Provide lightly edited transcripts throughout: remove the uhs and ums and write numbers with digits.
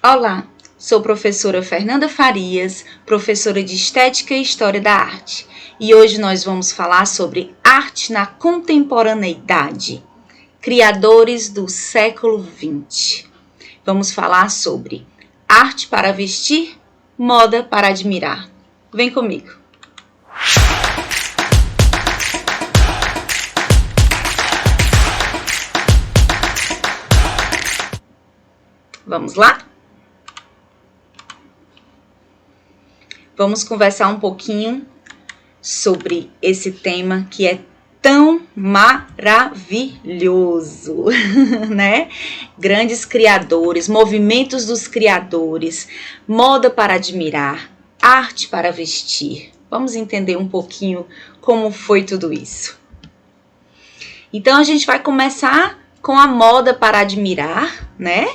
Olá, sou professora Fernanda Farias, professora de Estética e História da Arte. E hoje nós vamos falar sobre arte na contemporaneidade, criadores do século XX. Vamos falar sobre arte para vestir, moda para admirar. Vem comigo! Vamos lá? Vamos conversar um pouquinho sobre esse tema que é tão maravilhoso, né? Grandes criadores, movimentos dos criadores, moda para admirar, arte para vestir. Vamos entender um pouquinho como foi tudo isso. Então, a gente vai começar com a moda para admirar, né?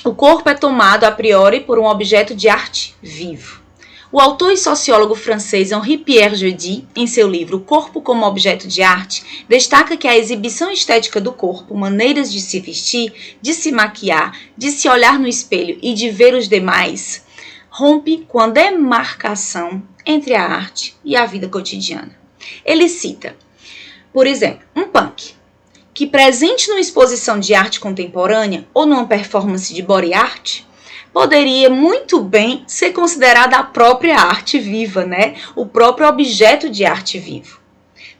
O corpo é tomado a priori por um objeto de arte vivo. O autor e sociólogo francês Henri Pierre Jeudi, em seu livro O Corpo como Objeto de Arte, destaca que a exibição estética do corpo, maneiras de se vestir, de se maquiar, de se olhar no espelho e de ver os demais, rompe com a demarcação entre a arte e a vida cotidiana. Ele cita, por exemplo, um punk, que presente numa exposição de arte contemporânea ou numa performance de body art, poderia muito bem ser considerada a própria arte viva, né? O próprio objeto de arte vivo.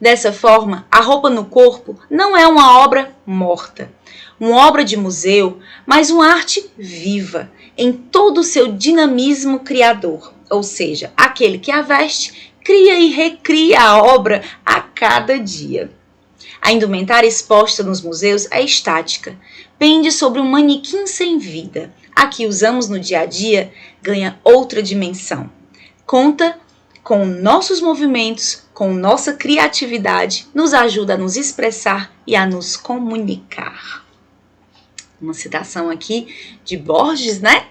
Dessa forma, a roupa no corpo não é uma obra morta, uma obra de museu, mas uma arte viva, em todo o seu dinamismo criador, ou seja, aquele que a veste, cria e recria a obra a cada dia. A indumentária exposta nos museus é estática, pende sobre um manequim sem vida. A que usamos no dia a dia ganha outra dimensão. Conta com nossos movimentos, com nossa criatividade, nos ajuda a nos expressar e a nos comunicar. Uma citação aqui de Borges, né?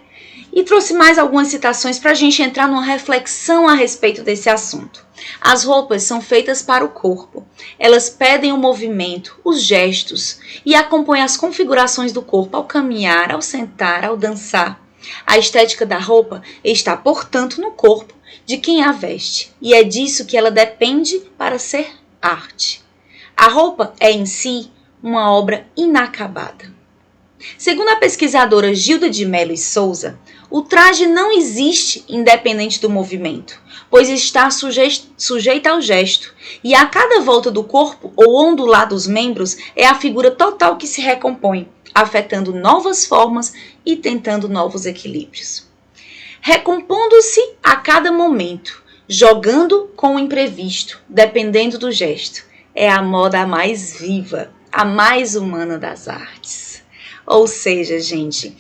E trouxe mais algumas citações para a gente entrar numa reflexão a respeito desse assunto. As roupas são feitas para o corpo. Elas pedem o movimento, os gestos e acompanham as configurações do corpo ao caminhar, ao sentar, ao dançar. A estética da roupa está, portanto, no corpo de quem a veste e é disso que ela depende para ser arte. A roupa é, em si, uma obra inacabada. Segundo a pesquisadora Gilda de Mello e Souza, o traje não existe independente do movimento, pois está sujeita ao gesto, e a cada volta do corpo ou ondular dos membros é a figura total que se recompõe, afetando novas formas e tentando novos equilíbrios. Recompondo-se a cada momento, jogando com o imprevisto, dependendo do gesto, é a moda mais viva, a mais humana das artes. Ou seja, gente,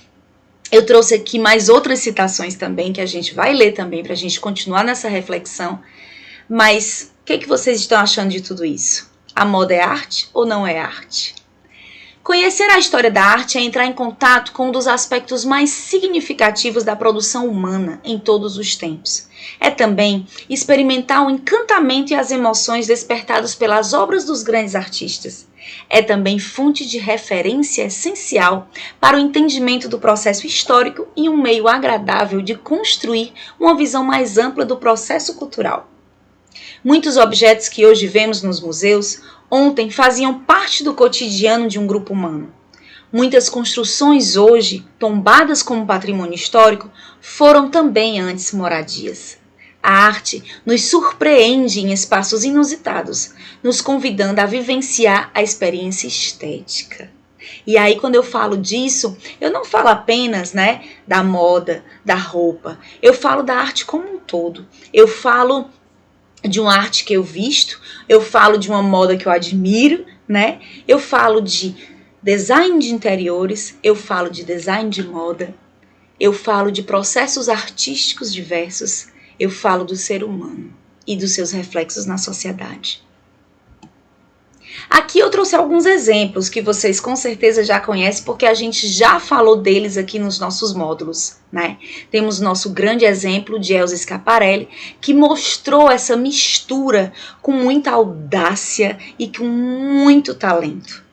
eu trouxe aqui mais outras citações também, que a gente vai ler também, para a gente continuar nessa reflexão. Mas o que vocês estão achando de tudo isso? A moda é arte ou não é arte? Conhecer a história da arte é entrar em contato com um dos aspectos mais significativos da produção humana em todos os tempos. É também experimentar o encantamento e as emoções despertados pelas obras dos grandes artistas. É também fonte de referência essencial para o entendimento do processo histórico e um meio agradável de construir uma visão mais ampla do processo cultural. Muitos objetos que hoje vemos nos museus, ontem faziam parte do cotidiano de um grupo humano. Muitas construções hoje, tombadas como patrimônio histórico, foram também antes moradias. A arte nos surpreende em espaços inusitados, nos convidando a vivenciar a experiência estética. E aí, quando eu falo disso, eu não falo apenas, da moda, da roupa. Eu falo da arte como um todo. Eu falo de uma arte que eu visto, eu falo de uma moda que eu admiro, Eu falo de design de interiores, eu falo de design de moda, eu falo de processos artísticos diversos, eu falo do ser humano e dos seus reflexos na sociedade. Aqui eu trouxe alguns exemplos que vocês com certeza já conhecem, porque a gente já falou deles aqui nos nossos módulos, Temos nosso grande exemplo de Elsa Schiaparelli, que mostrou essa mistura com muita audácia e com muito talento.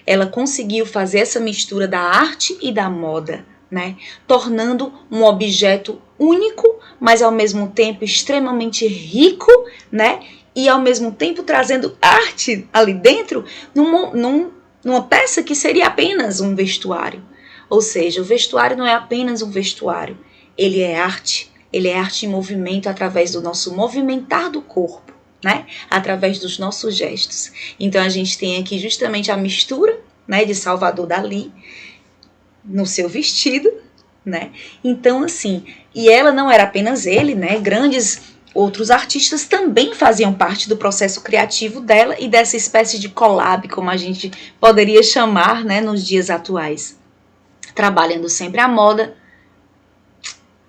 ela conseguiu fazer essa mistura da arte e da moda, né? Tornando um objeto único, mas ao mesmo tempo extremamente rico, né? E ao mesmo tempo trazendo arte ali dentro, numa peça que seria apenas um vestuário. Ou seja, o vestuário não é apenas um vestuário, ele é arte em movimento através do nosso movimentar do corpo, né? Através dos nossos gestos. Então a gente tem aqui justamente a mistura, né, de Salvador Dalí no seu vestido, né? Então assim, e ela não era apenas ele, né? Grandes outros artistas também faziam parte do processo criativo dela e dessa espécie de collab, como a gente poderia chamar, né, nos dias atuais. Trabalhando sempre a moda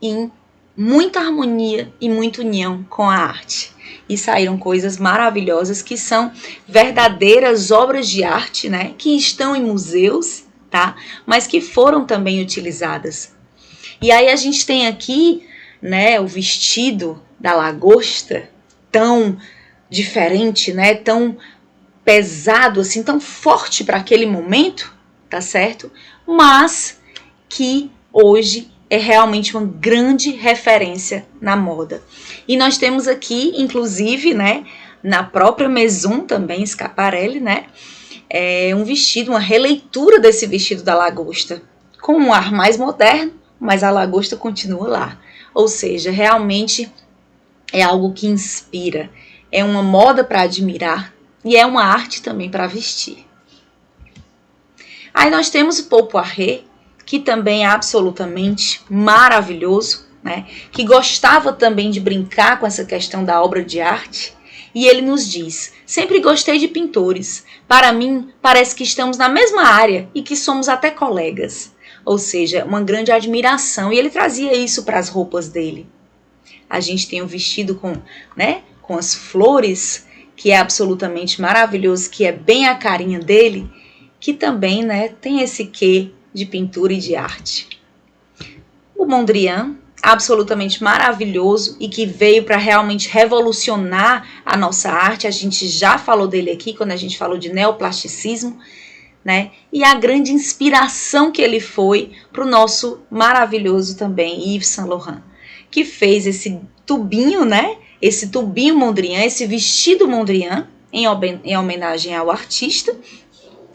em muita harmonia e muita união com a arte. E saíram coisas maravilhosas que são verdadeiras obras de arte, né? Que estão em museus, tá? Mas que foram também utilizadas. E aí a gente tem aqui, né, o vestido da lagosta, tão diferente, né? Tão pesado, assim, tão forte para aquele momento, tá certo? Mas que hoje é realmente uma grande referência na moda. E nós temos aqui, inclusive, né, na própria Maison também, Schiaparelli, né, um vestido, uma releitura desse vestido da lagosta, com um ar mais moderno, mas a lagosta continua lá. Ou seja, realmente é algo que inspira, é uma moda para admirar e é uma arte também para vestir. Aí nós temos o Paul Poiret, que também é absolutamente maravilhoso, né? Que gostava também de brincar com essa questão da obra de arte. E ele nos diz: sempre gostei de pintores. Para mim, parece que estamos na mesma área e que somos até colegas. Ou seja, uma grande admiração. E ele trazia isso para as roupas dele. A gente tem um vestido com, né, com as flores, que é absolutamente maravilhoso, que é bem a carinha dele, que também, né, tem esse quê de pintura e de arte. O Mondrian, absolutamente maravilhoso e que veio para realmente revolucionar a nossa arte. A gente já falou dele aqui quando a gente falou de neoplasticismo, né? E a grande inspiração que ele foi para o nosso maravilhoso também Yves Saint Laurent, que fez esse tubinho, né? Esse tubinho Mondrian, esse vestido Mondrian, em homenagem ao artista,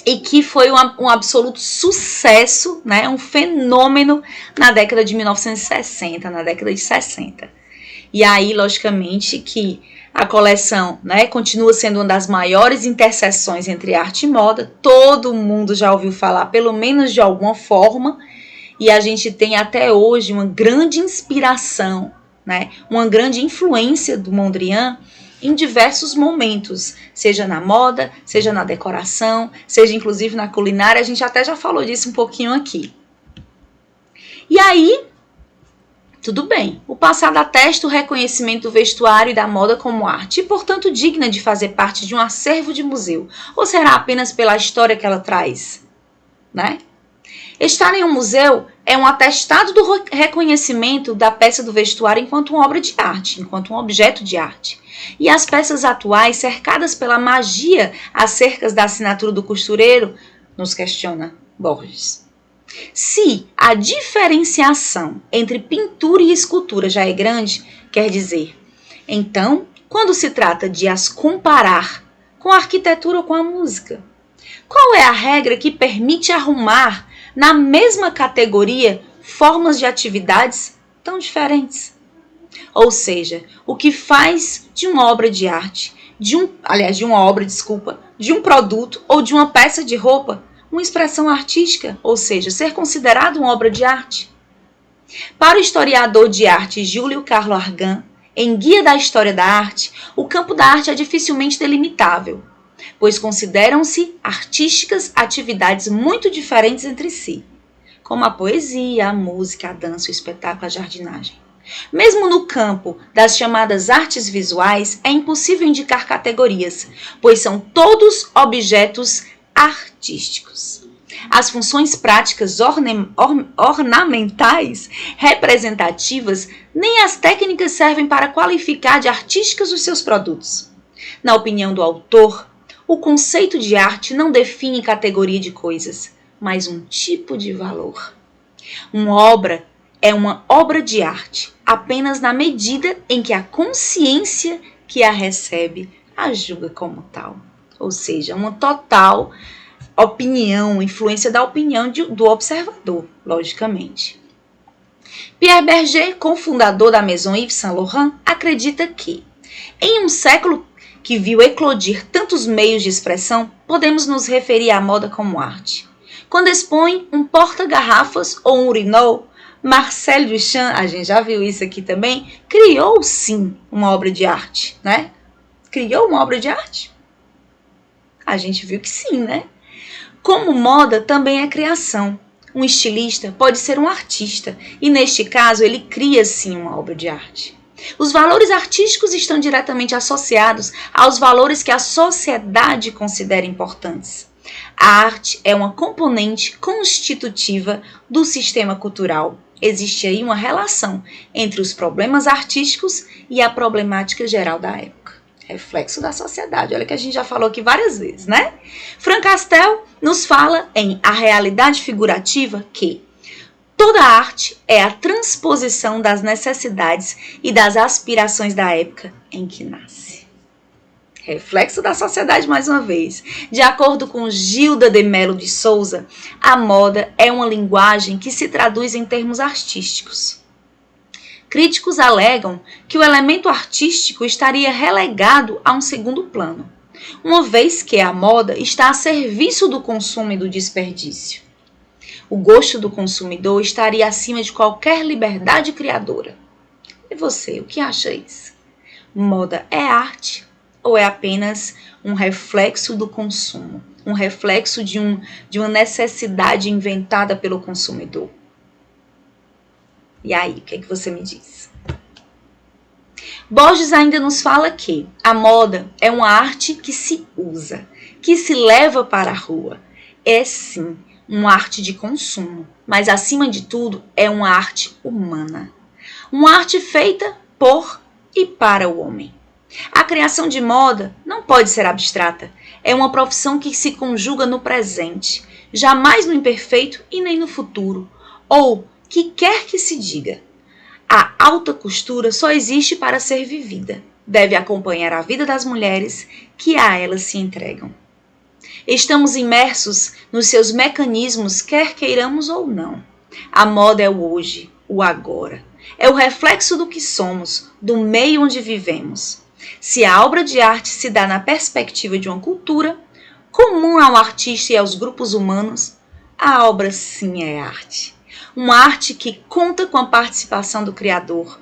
e que foi um absoluto sucesso, né? Um fenômeno na década de 1960, na década de 60. E aí, logicamente, que a coleção, né, continua sendo uma das maiores interseções entre arte e moda. Todo mundo já ouviu falar, pelo menos de alguma forma, e a gente tem até hoje uma grande inspiração, né? Uma grande influência do Mondrian em diversos momentos, seja na moda, seja na decoração, seja inclusive na culinária. A gente até já falou disso um pouquinho aqui. E aí, tudo bem, o passado atesta o reconhecimento do vestuário e da moda como arte, e portanto digna de fazer parte de um acervo de museu, ou será apenas pela história que ela traz, né? Estar em um museu é um atestado do reconhecimento da peça do vestuário enquanto uma obra de arte, enquanto um objeto de arte. E as peças atuais, cercadas pela magia acerca da assinatura do costureiro, nos questiona Borges. Se a diferenciação entre pintura e escultura já é grande, quer dizer, então, quando se trata de as comparar com a arquitetura ou com a música, qual é a regra que permite arrumar na mesma categoria formas de atividades tão diferentes? Ou seja, o que faz de uma obra de arte, de um produto ou de uma peça de roupa, uma expressão artística, ou seja, ser considerado uma obra de arte? Para o historiador de arte Júlio Carlo Argan, em Guia da História da Arte, o campo da arte é dificilmente delimitável, pois consideram-se artísticas atividades muito diferentes entre si, como a poesia, a música, a dança, o espetáculo, a jardinagem. Mesmo no campo das chamadas artes visuais, é impossível indicar categorias, pois são todos objetos artísticos. As funções práticas ornamentais, representativas, nem as técnicas servem para qualificar de artísticas os seus produtos. Na opinião do autor, O conceito de arte não define categoria de coisas, mas um tipo de valor. Uma obra é uma obra de arte, apenas na medida em que a consciência que a recebe a julga como tal. Ou seja, uma total opinião, influência da opinião do observador, logicamente. Pierre Berger, cofundador da Maison Yves Saint Laurent, acredita que, em um século que viu eclodir tantos meios de expressão, podemos nos referir à moda como arte. Quando expõe um porta-garrafas ou um urinol, Marcel Duchamp, a gente já viu isso aqui também, criou sim uma obra de arte, né? Criou uma obra de arte? A gente viu que sim, né? Como moda também é criação. Um estilista pode ser um artista e, neste caso, ele cria sim uma obra de arte. Os valores artísticos estão diretamente associados aos valores que a sociedade considera importantes. A arte é uma componente constitutiva do sistema cultural. Existe aí uma relação entre os problemas artísticos e a problemática geral da época. Reflexo da sociedade, olha que a gente já falou aqui várias vezes, né? Frank Castell nos fala em A Realidade Figurativa que toda arte é a transposição das necessidades e das aspirações da época em que nasce. Reflexo da sociedade mais uma vez. De acordo com Gilda de Mello de Souza, a moda é uma linguagem que se traduz em termos artísticos. Críticos alegam que o elemento artístico estaria relegado a um segundo plano, uma vez que a moda está a serviço do consumo e do desperdício. O gosto do consumidor estaria acima de qualquer liberdade criadora. E você, o que acha isso? Moda é arte ou é apenas um reflexo do consumo? Um reflexo de uma necessidade inventada pelo consumidor? E aí, o que é que você me diz? Borges ainda nos fala que a moda é uma arte que se usa, que se leva para a rua. É sim uma arte de consumo, mas acima de tudo é uma arte humana. Uma arte feita por e para o homem. A criação de moda não pode ser abstrata. É uma profissão que se conjuga no presente, jamais no imperfeito e nem no futuro. Ou que quer que se diga, a alta costura só existe para ser vivida. Deve acompanhar a vida das mulheres que a elas se entregam. Estamos imersos nos seus mecanismos, quer queiramos ou não. A moda é o hoje, o agora. É o reflexo do que somos, do meio onde vivemos. Se a obra de arte se dá na perspectiva de uma cultura, comum ao artista e aos grupos humanos, a obra sim é arte. Uma arte que conta com a participação do criador,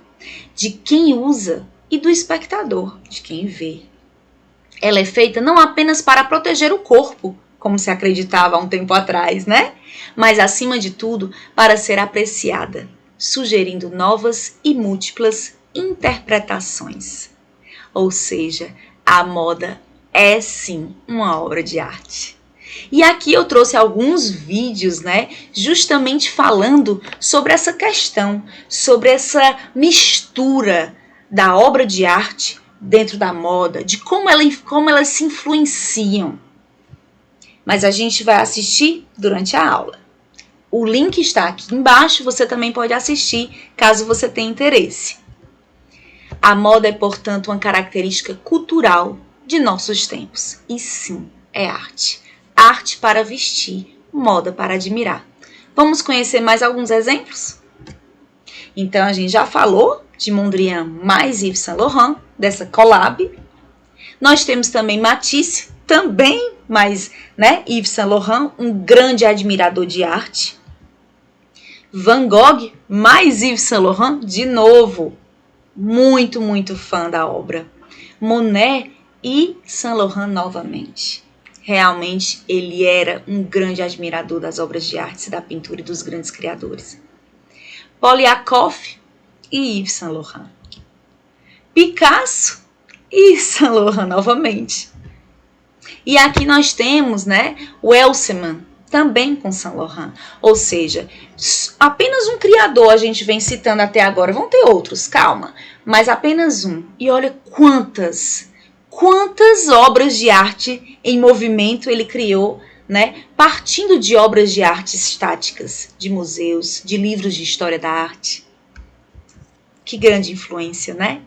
de quem usa e do espectador, de quem vê. Ela é feita não apenas para proteger o corpo, como se acreditava há um tempo atrás, né? Mas, acima de tudo, para ser apreciada, sugerindo novas e múltiplas interpretações. Ou seja, a moda é sim uma obra de arte. E aqui eu trouxe alguns vídeos, né, justamente falando sobre essa questão, sobre essa mistura da obra de arte dentro da moda, de como elas se influenciam. Mas a gente vai assistir durante a aula. O link está aqui embaixo, você também pode assistir, caso você tenha interesse. A moda é, portanto, uma característica cultural de nossos tempos. E sim, é arte. Arte para vestir, moda para admirar. Vamos conhecer mais alguns exemplos? Então, a gente já falou de Mondrian mais Yves Saint Laurent, dessa collab. Nós temos também Matisse, também mais, né, Yves Saint Laurent, um grande admirador de arte. Van Gogh mais Yves Saint Laurent, de novo, muito, muito fã da obra. Monet e Saint Laurent novamente. Realmente, ele era um grande admirador das obras de arte, da pintura e dos grandes criadores. Poliakoff e Yves Saint Laurent. Picasso e Saint Laurent novamente. E aqui nós temos, né, o Elseman, também com Saint Laurent. Ou seja, apenas um criador a gente vem citando até agora. Vão ter outros, calma. Mas apenas um. E olha quantas obras de arte em movimento ele criou, né? Partindo de obras de arte estáticas, de museus, de livros de história da arte. Que grande influência, né?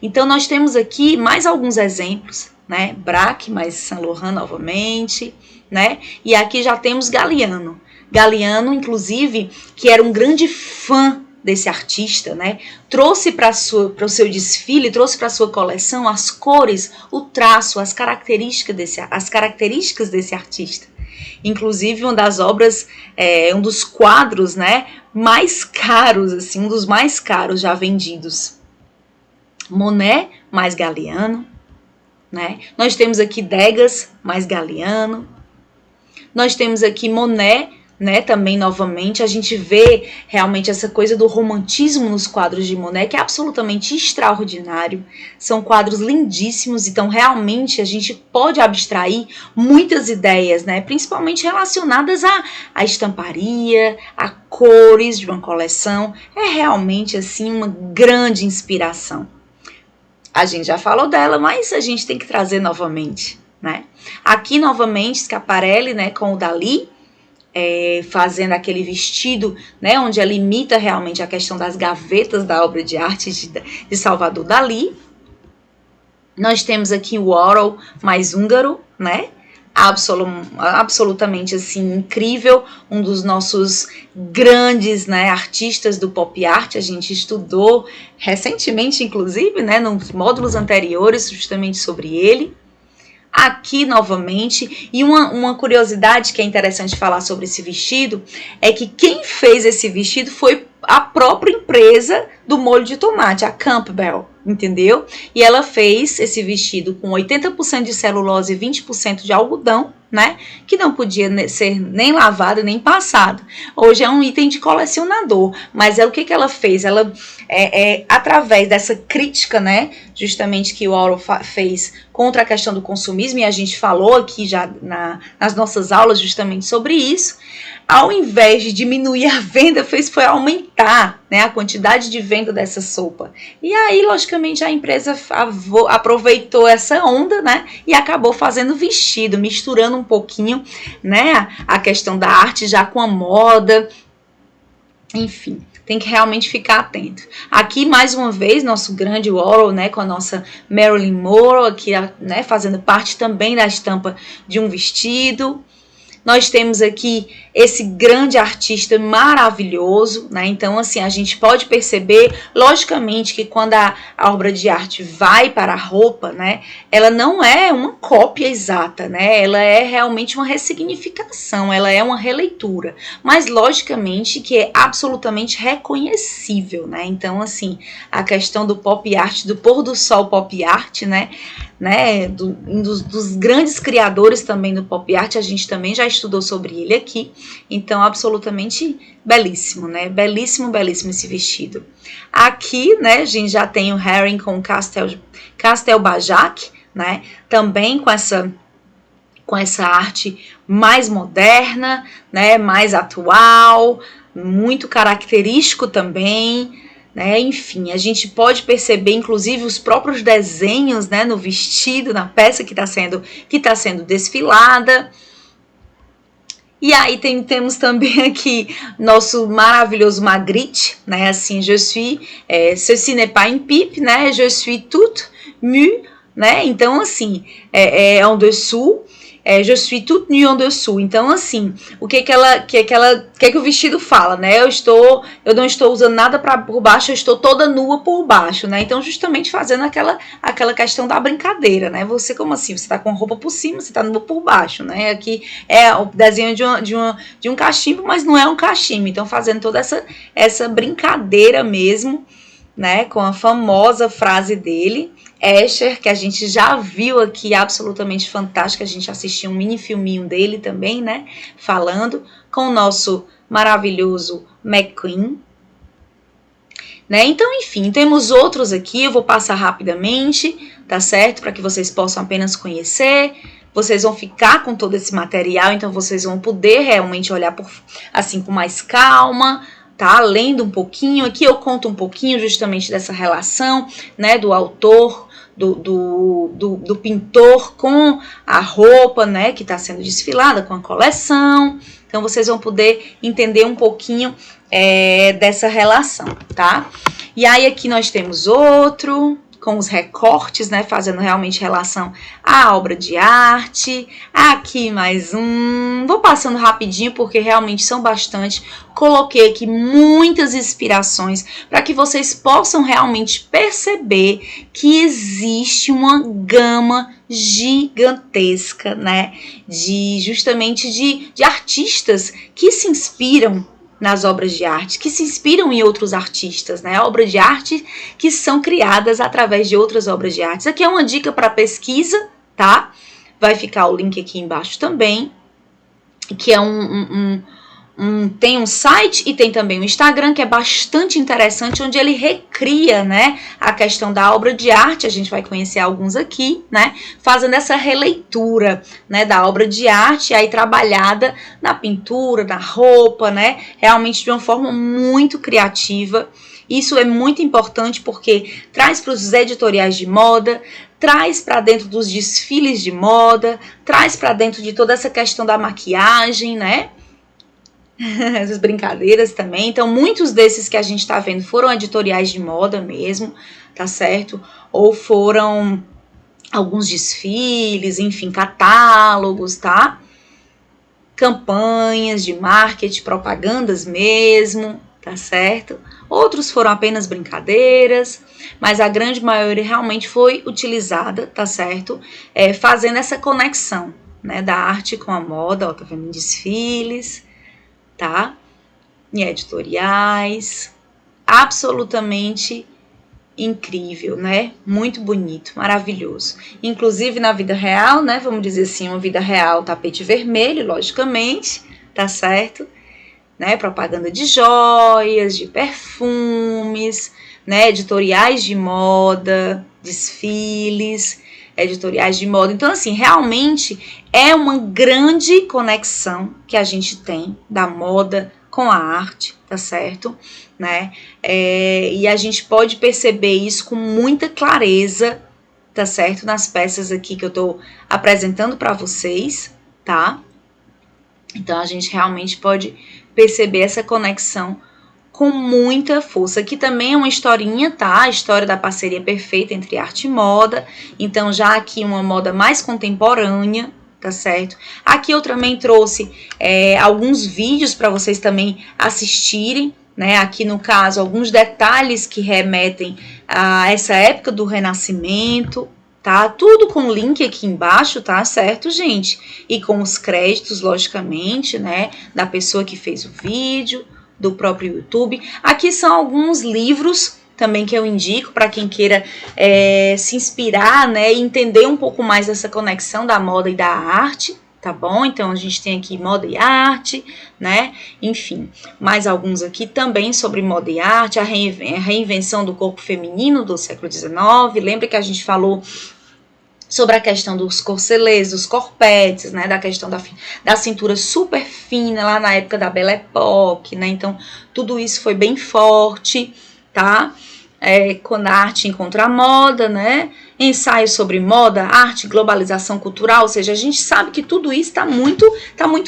Então nós temos aqui mais alguns exemplos, né? Braque, mas Saint Laurent novamente, né? E aqui já temos Galliano. Galliano, inclusive, que era um grande fã desse artista, né? Trouxe para o seu desfile, trouxe para a sua coleção as cores, o traço, as características desse artista. Inclusive, uma das obras, um dos quadros, né, mais caros, assim, um dos mais caros já vendidos. Monet mais Galliano, né? Nós temos aqui Degas mais Galliano. Nós temos aqui Monet, né, também novamente. A gente vê realmente essa coisa do romantismo nos quadros de Monet, que é absolutamente extraordinário. São quadros lindíssimos, então realmente a gente pode abstrair muitas ideias, né, principalmente relacionadas à estamparia, a cores de uma coleção. É realmente assim uma grande inspiração. A gente já falou dela, mas a gente tem que trazer novamente, né? Aqui novamente Schiaparelli, né, com o Dalí, fazendo aquele vestido, né, onde ela imita realmente a questão das gavetas da obra de arte de Salvador Dalí. Nós temos aqui o Warhol mais húngaro, né? Absolutamente assim incrível, um dos nossos grandes, né, artistas do pop art. A gente estudou recentemente, inclusive, né, nos módulos anteriores, justamente sobre ele. Aqui novamente, e uma curiosidade que é interessante falar sobre esse vestido é que quem fez esse vestido foi a própria empresa do molho de tomate, a Campbell, entendeu? E ela fez esse vestido com 80% de celulose e 20% de algodão, né? Que não podia ser nem lavado nem passado. Hoje é um item de colecionador, mas o que ela fez? Ela, através dessa crítica, né? Justamente que o Warhol fez contra a questão do consumismo, e a gente falou aqui já nas nossas aulas justamente sobre isso. Ao invés de diminuir a venda, foi aumentar, né, a quantidade de venda dessa sopa. E aí, logicamente, a empresa aproveitou essa onda, né, e acabou fazendo vestido, misturando um pouquinho, né, a questão da arte já com a moda. Enfim, tem que realmente ficar atento. Aqui, mais uma vez, nosso grande Warhol, né, com a nossa Marilyn Monroe, aqui, né, fazendo parte também da estampa de um vestido. Nós temos aqui esse grande artista maravilhoso, né? Então, assim, a gente pode perceber, logicamente, que quando a obra de arte vai para a roupa, né? Ela não é uma cópia exata, né? Ela é realmente uma ressignificação, ela é uma releitura. Mas, logicamente, que é absolutamente reconhecível, né? Então, assim, a questão do pop art, do pôr do sol pop art, né? Um dos grandes criadores também do pop art, a gente também já estudou sobre ele aqui, então absolutamente belíssimo, né? Belíssimo, belíssimo esse vestido. Aqui, né, a gente já tem o Herring com Castelbajac, né? Também com essa arte mais moderna, né? Mais atual, muito característico também. Né? Enfim, a gente pode perceber, inclusive, os próprios desenhos, né, no vestido, na peça que está sendo desfilada. E aí temos também aqui nosso maravilhoso Magritte, né? Assim, je suis, ceci n'est pas une pipe, né? Je suis toute mue, né? Então, assim, en dessous. Je suis toute nue en dessous. Então, assim, o que o vestido fala, né? Eu não estou usando nada por baixo, eu estou toda nua por baixo, né? Então, justamente fazendo aquela questão da brincadeira, né? Você, como assim? Você tá com roupa por cima, você tá nua por baixo, né? Aqui é o desenho de um cachimbo, mas não é um cachimbo. Então, fazendo toda essa brincadeira mesmo, né? Com a famosa frase dele, Escher, que a gente já viu aqui, absolutamente fantástico. A gente assistiu um mini filminho dele também, né? Falando com o nosso maravilhoso McQueen. Né? Então, enfim, temos outros aqui. Eu vou passar rapidamente, tá certo? Para que vocês possam apenas conhecer. Vocês vão ficar com todo esse material, então vocês vão poder realmente olhar assim com mais calma. Tá? Lendo um pouquinho. Aqui eu conto um pouquinho justamente dessa relação, né? Do autor, do pintor com a roupa, né, que está sendo desfilada, com a coleção. Então, vocês vão poder entender um pouquinho dessa relação, tá? E aí, aqui nós temos outro, com os recortes, né, fazendo realmente relação à obra de arte. Aqui mais um. Vou passando rapidinho, porque realmente são bastante. Coloquei aqui muitas inspirações para que vocês possam realmente perceber que existe uma gama gigantesca, né, justamente de artistas que se inspiram nas obras de arte, que se inspiram em outros artistas, né? Obras de arte que são criadas através de outras obras de arte. Isso aqui é uma dica para pesquisa, tá? Vai ficar o link aqui embaixo também, que é tem um site e tem também um Instagram que é bastante interessante, onde ele recria, né, a questão da obra de arte. A gente vai conhecer alguns aqui, né, fazendo essa releitura, né, da obra de arte, aí trabalhada na pintura, na roupa, né, realmente de uma forma muito criativa. Isso é muito importante porque traz para os editoriais de moda, traz para dentro dos desfiles de moda, traz para dentro de toda essa questão da maquiagem, né, essas brincadeiras também. Então, muitos desses que a gente tá vendo foram editoriais de moda mesmo, tá certo? Ou foram alguns desfiles, enfim, catálogos, tá? Campanhas de marketing, propagandas mesmo, tá certo? Outros foram apenas brincadeiras, mas a grande maioria realmente foi utilizada, tá certo? Fazendo essa conexão, né, da arte com a moda, ó, tá vendo, em desfiles, tá? Em editoriais, absolutamente incrível, né? Muito bonito, maravilhoso. Inclusive na vida real, né? Vamos dizer assim, uma vida real, tapete vermelho, logicamente, tá certo? Né? Propaganda de joias, de perfumes, né? Editoriais de moda, desfiles, editoriais de moda. Então, assim, realmente é uma grande conexão que a gente tem da moda com a arte, tá certo? Né? E a gente pode perceber isso com muita clareza, tá certo? Nas peças aqui que eu tô apresentando para vocês, tá? Então, a gente realmente pode perceber essa conexão com muita força. Aqui também é uma historinha, tá? A história da parceria perfeita entre arte e moda. Então, já aqui uma moda mais contemporânea, tá certo? Aqui eu também trouxe alguns vídeos para vocês também assistirem, né? Aqui no caso, alguns detalhes que remetem a essa época do Renascimento, tá? Tudo com link aqui embaixo, tá certo, gente? E com os créditos, logicamente, né? Da pessoa que fez o vídeo, do próprio YouTube. Aqui são alguns livros também que eu indico para quem queira se inspirar, né, e entender um pouco mais dessa conexão da moda e da arte, tá bom? Então, a gente tem aqui moda e arte, né, enfim, mais alguns aqui também sobre moda e arte, a reinvenção do corpo feminino do século XIX, lembra que a gente falou sobre a questão dos corselets, dos corpetes, né, da questão da cintura super fina lá na época da Belle Époque, né, então tudo isso foi bem forte, tá? Quando a arte encontra a moda, né, ensaios sobre moda, arte, globalização cultural, ou seja, a gente sabe que tudo isso tá muito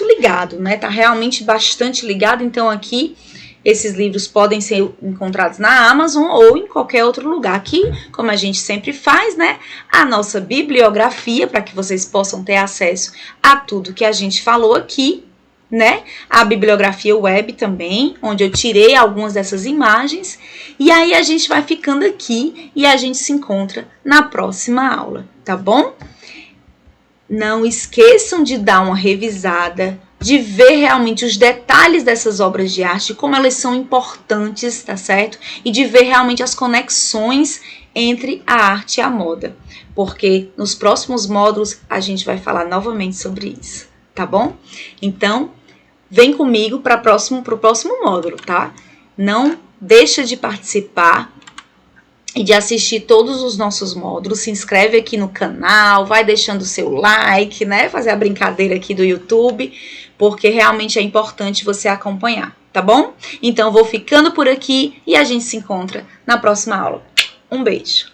ligado, né, tá realmente bastante ligado. Então aqui esses livros podem ser encontrados na Amazon ou em qualquer outro lugar. Aqui, como a gente sempre faz, né, a nossa bibliografia, para que vocês possam ter acesso a tudo que a gente falou aqui, né, a bibliografia web também, onde eu tirei algumas dessas imagens, e aí a gente vai ficando aqui e a gente se encontra na próxima aula, tá bom? Não esqueçam de dar uma revisada, de ver realmente os detalhes dessas obras de arte, como elas são importantes, tá certo? E de ver realmente as conexões entre a arte e a moda, porque nos próximos módulos a gente vai falar novamente sobre isso, tá bom? Então, vem comigo para o próximo módulo, tá? Não deixa de participar e de assistir todos os nossos módulos. Se inscreve aqui no canal, vai deixando o seu like, né? Fazer a brincadeira aqui do YouTube, porque realmente é importante você acompanhar, tá bom? Então, vou ficando por aqui e a gente se encontra na próxima aula. Um beijo!